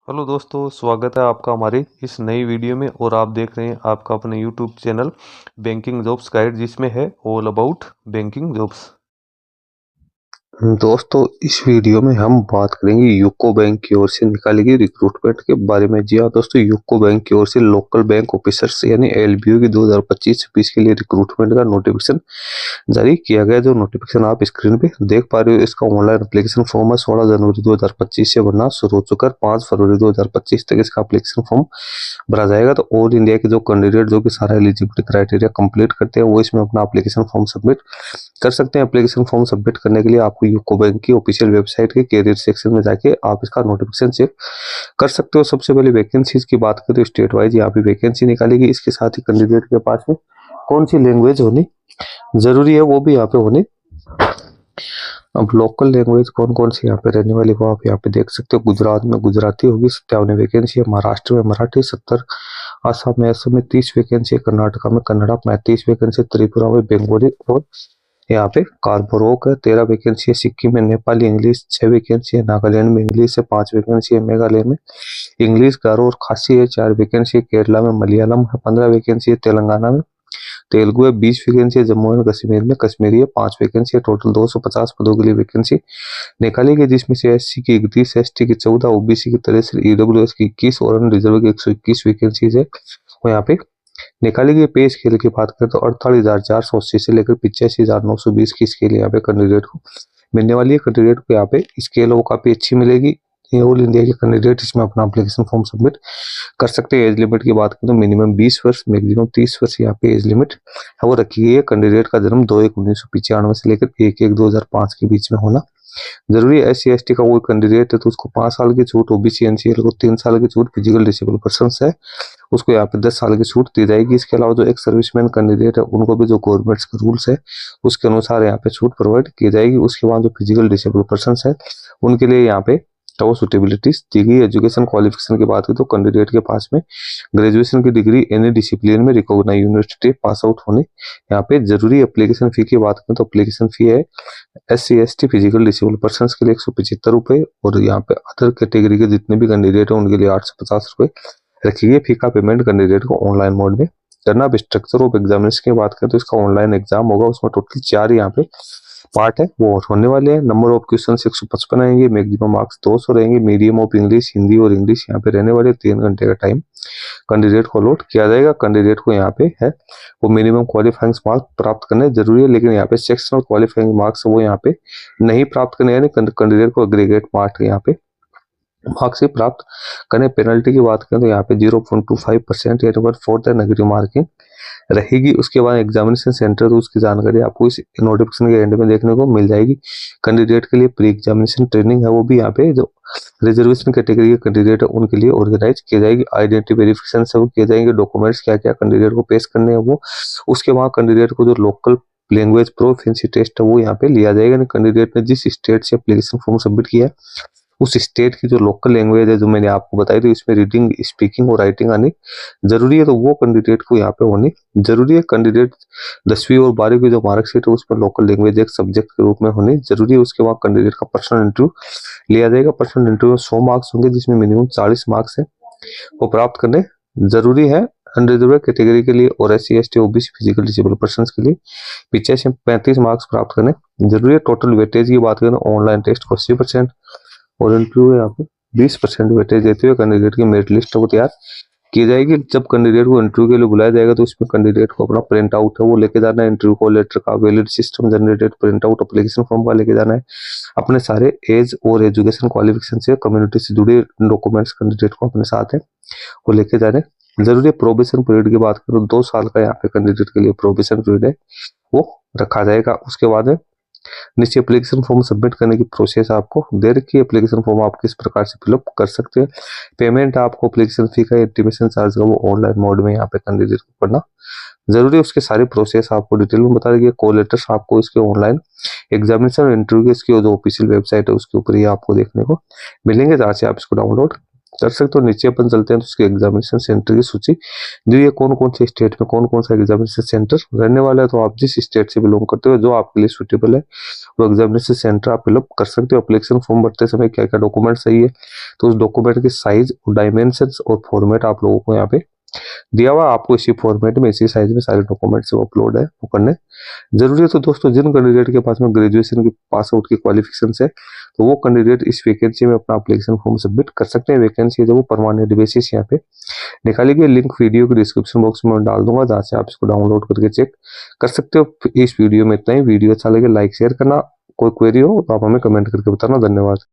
Hello दोस्तों, स्वागत है आपका हमारे इस नई वीडियो में। और आप देख रहे हैं आपका अपने YouTube channel banking jobs guide, जिसमें है ऑल अबाउट बैंकिंग जॉब्स। दोस्तों, इस वीडियो में हम बात करेंगे यूको बैंक की ओर से निकाली गई रिक्रूटमेंट के बारे में। जी हाँ दोस्तों, यूको बैंक की ओर से लोकल बैंक ऑफिसर्स यानी एलबीओ की 2025-26 के लिए रिक्रूटमेंट का नोटिफिकेशन जारी किया गया। जो नोटिफिकेशन आप स्क्रीन पे देख पा रहे हो, इसका ऑनलाइन एप्लीकेशन फॉर्म है 16 जनवरी 2025 से भरना शुरू हो चुका है। 5 फरवरी 2025 तक इसका एप्लीकेशन फॉर्म भरा जाएगा। तो ऑल इंडिया के जो कैंडिडेट जो कि सारा एलिजिबिलिटी क्राइटेरिया कंप्लीट करते हैं, वो इसमें अपना एप्लीकेशन फॉर्म सबमिट कर सकते हैं। एप्लीकेशन फॉर्म सबमिट करने के लिए आपको यूको बैंक की ऑफिशियल वेबसाइट के कैरियर सेक्शन में जाके आप इसका नोटिफिकेशन चेक कर सकते हो। सबसे पहले वैकेंसीज की बात करें तो स्टेट वाइज यहाँ पे वैकेंसी निकालेगी। इसके साथ ही कैंडिडेट के पास में कौन सी लैंग्वेज होनी जरूरी है वो भी यहाँ पे होनी। अब लोकल लैंग्वेज कौन कौन सी यहाँ पे रहने वाली वो आप यहाँ पे देख सकते हो। गुजरात में गुजराती होगी, 57 वैकेंसी है। महाराष्ट्र में मराठी 70, असम में 30 वैकेंसी है। कर्नाटका में कन्नड़ा 35 वैकेंसी, त्रिपुरा में बंगाली और यहाँ पे कार्बोरोक है 13 वैकेंसी है। सिक्किम में नेपाली इंग्लिश 6 वैकेंसी है। नागालैंड में इंग्लिश है 5 वैकेंसी है। मेघालय में इंग्लिश गारो और खासी है 4 वैकेंसी है। केरला में मलयालम है 15 वैकेंसी है। तेलंगाना में तेलुगु है 20 वैकेंसी है। जम्मू एंड कश्मीर में कश्मीरी है 5 वैकेंसी है। टोटल 250 पदों के लिए वैकेंसी निकाली गई, जिसमें से एससी की 31, एसटी की 14, ओबीसी की 63, ईडब्ल्यूएस की 21 और अनरिजर्व की 121 वैकेंसीज है वो यहाँ पे निकाली गई। पे स्केल की बात करें तो 48,480 से लेकर 85,920 की स्केल यहाँ पे कैंडिडेट को मिलने वाली है। कैंडिडेट को यहाँ पे स्केल वो काफी अच्छी मिलेगी। ऑल इंडिया के कैंडिडेट इसमें अपना एप्लीकेशन फॉर्म सबमिट कर सकते हैं। एज लिमिट की बात करें तो मिनिमम 20 वर्ष, मैक्सिमम 30 वर्ष यहाँ पे एज लिमिट है वो रखी गई है। कैंडिडेट का जन्म 2/1/1995 से लेकर 1/1/2005 के बीच में होना जरूरी है। एससी एसटी का कोई कैंडिडेट है तो उसको 5 साल की छूट, ओबीसी एनसीएल को 3 साल की छूट, फिजिकल डिसेबल पर्सन है उसको यहाँ पे 10 साल की छूट दी जाएगी। इसके अलावा जो एक सर्विसमैन कैंडिडेट है उनको भी जो गवर्नमेंट के रूल्स है उसके अनुसार यहाँ पे छूट प्रोवाइड की जाएगी। उसके बाद जो फिजिकल डिसेबल पर्सन है उनके लिए यहाँ पे तो सुटेबिलिटीज दी गई। एजुकेशन क्वालिफिकेशन की बात करें तो कैंडिडेट के पास में ग्रेजुएशन की डिग्री एनी डिसिप्लिन में रिकॉग्नाइज यूनिवर्सिटी पास आउट होने यहाँ पे जरूरी। एप्लीकेशन फी की बात करें तो एप्लीकेशन फी है SC ST physical disable person के लिए 175 रुपए, और यहाँ पे अदर कैटेगरी के जितने भी कैंडिडेट है उनके लिए 850 रुपए रखी गई। फी का पेमेंट कैंडिडेट को ऑनलाइन मोड में करना। अब स्ट्रक्चर ऑफ एग्जामिनेशन की बात करें तो इसका ऑनलाइन एग्जाम होगा। उसमें टोटल 4 यहाँ पे पार्ट है वो होने वाले हैं। नंबर ऑफ क्वेश्चन 155 आएंगे। मैक्सिमम मार्क्स 200 रहेंगे। मीडियम ऑफ इंग्लिश, हिंदी और इंग्लिश यहाँ पे रहने वाले। 3 घंटे का टाइम कैंडिडेट को अलॉट किया जाएगा। कैंडिडेट को यहाँ पे है वो मिनिमम क्वालिफाइंग मार्क्स प्राप्त करने जरूरी है, लेकिन यहाँ पे सेक्शनल क्वालिफाइंग मार्क्स वो यहाँ पे नहीं प्राप्त करने, यानी कैंडिडेट को एग्रीगेट मार्क्स यहाँ पे मार्क्स ही प्राप्त करने। पेनल्टी की बात करें तो यहाँ पे 0.25% यानी 1/4 नेगेटिव मार्किंग रहेगी। उसके बाद एग्जामिनेशन सेंटर तो उसकी जानकारी आपको इस नोटिफिकेशन के एंड में देखने को मिल जाएगी। कैंडिडेट के लिए प्री एग्जामिनेशन ट्रेनिंग है वो भी यहाँ पे जो रिजर्वेशन कैटेगरी के कैंडिडेट है उनके लिए ऑर्गेनाइज की जाएगी। आइडेंटिटी वेरिफिकेशन सब किए जाएंगे। डॉक्यूमेंट्स क्या क्या कैंडिडेट को पेश करने हैं वो। उसके बाद कैंडिडेट को जो लोकल लैंग्वेज प्रोफिशिएंसी टेस्ट है वो यहाँ पे लिया जाएगा। कैंडिडेट ने जिस स्टेट से एप्लीकेशन फॉर्म सबमिट किया है उस स्टेट की जो लोकल लैंग्वेज है जो मैंने आपको बताई थी, इसमें रीडिंग, स्पीकिंग और राइटिंग आनी जरूरी है, तो वो कैंडिडेट को यहाँ पे होनी जरूरी है। कैंडिडेट 10वीं और 12वीं की जो मार्कशीट है उसमें लोकल लैंग्वेज एक सब्जेक्ट के रूप में होनी जरूरी है। उसके बाद कैंडिडेट का पर्सनल इंटरव्यू लिया जाएगा। पर्सनल इंटरव्यू में 100 मार्क्स होंगे, जिसमें मिनिमम 40 मार्क्स है वो प्राप्त करने जरूरी है। अनरिजर्व कैटेगरी के लिए और SC ST OBC physical disable person के लिए 35 मार्क्स प्राप्त करने जरूरी है। टोटल वेटेज की बात करें ऑनलाइन टेस्ट को 80% और इंटरव्यू यहाँ पे 20% वेटेज देते हुए कैंडिडेट की मेरिट लिस्ट को तैयार की जाएगी। जब कैंडिडेट को इंटरव्यू के लिए बुलाया जाएगा तो उसमें कैंडिडेट को अपना प्रिंट आउट है वो लेके जाना है। इंटरव्यू कॉल लेटर का valid system generated print out application form का लेके जाना है। अपने सारे एज और एजुकेशन क्वालिफिकेशन से कम्युनिटी से जुड़े डॉक्यूमेंट्स कैंडिडेट को अपने साथ है वो लेके जाने जरूरी है। प्रोबेशन पीरियड की बात करें तो 2 साल का यहाँ पे कैंडिडेट के लिए प्रोबेशन पीरियड है वो रखा जाएगा। उसके बाद नीचे एप्लीकेशन फॉर्म सबमिट करने की प्रोसेस आपको दे रखी है। एप्लीकेशन फॉर्म आप किस प्रकार से फिलअप कर सकते हैं। पेमेंट आपको एप्लीकेशन फी का, इंटीमेशन चार्ज का वो ऑनलाइन मोड में यहाँ पे कैंडिडेट को करना जरूरी है। उसके सारी प्रोसेस आपको डिटेल में बता रही है। कॉल लेटर्स आपको इसके ऑनलाइन एग्जामिनेशन इंटरव्यू के इसकी जो ऑफिशियल वेबसाइट है उसके ऊपर ही आपको देखने को मिलेंगे, जहाँ से आप इसको डाउनलोड कर सकते हो। नीचे अपन चलते हैं तो उसके एग्जामिनेशन सेंटर की सूची जो ये कौन कौन से स्टेट में कौन कौन सा एग्जामिनेशन सेंटर रहने वाला है। तो आप जिस स्टेट से बिलोंग करते हो जो आपके लिए सुटेबल है वो एग्जामिनेशन सेंटर आप फिलअप कर सकते हो। एप्लीकेशन फॉर्म भरते समय क्या क्या डॉक्यूमेंट चाहिए, तो उस डॉक्यूमेंट के साइज, डायमेंशंस और फॉर्मेट आप लोगों को यहाँ पे दिया हुआ। आपको इसी फॉर्मेट में इसी साइज में सारे डॉक्यूमेंट्स अपलोड है वो करने जरूरी है। तो दोस्तों जिन कैंडिडेट के पास में ग्रेजुएशन की पास आउट की क्वालिफिकेशन है तो वो कैंडिडेट इस वैकेंसी में अपना एप्लीकेशन फॉर्म सबमिट कर सकते हैं। वैकेंसी है जो वो परमानेंट बेसिस यहाँ पे निकाली गई। लिंक वीडियो के डिस्क्रिप्शन बॉक्स में डाल दूंगा जहाँ से आप इसको डाउनलोड करके चेक कर सकते हो। इस वीडियो में इतना ही। वीडियो अच्छा लगे लाइक शेयर करना, कोई क्वेरी हो तो आप हमें कमेंट करके बताना। धन्यवाद।